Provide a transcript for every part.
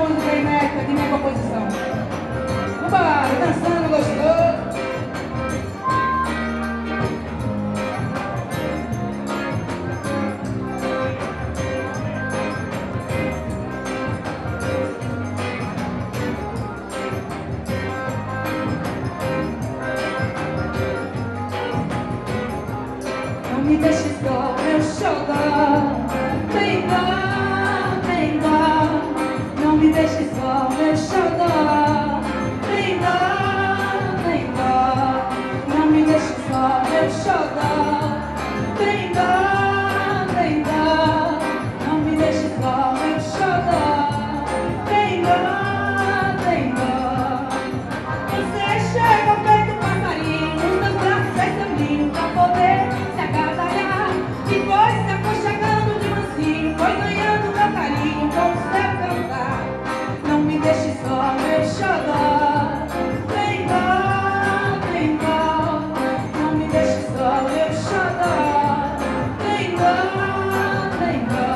música inédita de minha composição. Vambora, dançando gostoso. Não me deixe só, meu xodó. Vem cá, vem cá. Não me deixe só, meu xodó. Vem cá, vem cá. Não me deixe só, meu xodó. Vem cá, vem cá. Não me deixe só, meu xodó. Vem cá, vem cá. Você chega feito passarinho, nos meus braços é seu ninho pra poder se agasalhar. E foi se aconchegando de mansinho, foi ganhando meu carinho com o seu cantar. Não me deixe só, meu xodó. Vem cá, vem cá. Não me deixe só, meu xodó. Vem cá, vem cá.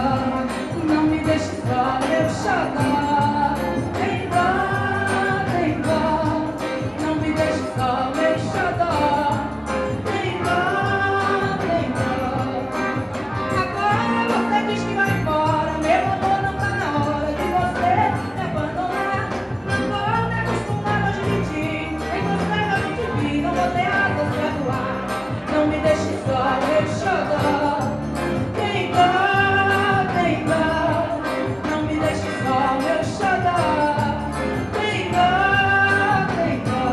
Não me deixe só, meu xodó. Vem cá, vem cá. Não me deixe só, meu xodó. Vem cá, vem cá. Agora você diz que vai embora. Meu amor, não tá na hora de você me abandonar. Não vou me acostumar a dividir. Em você eu me divido, não vou ter asas pra voar. Não me deixe só, meu xodó. Vem cá, vem cá. Não me deixe só, meu xodó. Vem cá, vem cá.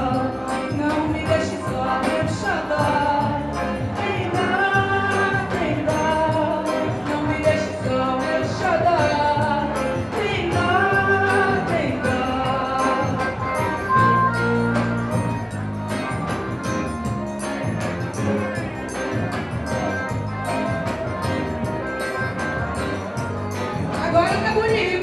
Não me deixe só, meu xodó. Vem cá, vem cá. Não me deixe só, meu xodó. Vem cá, vem cá. Agora tá bonito.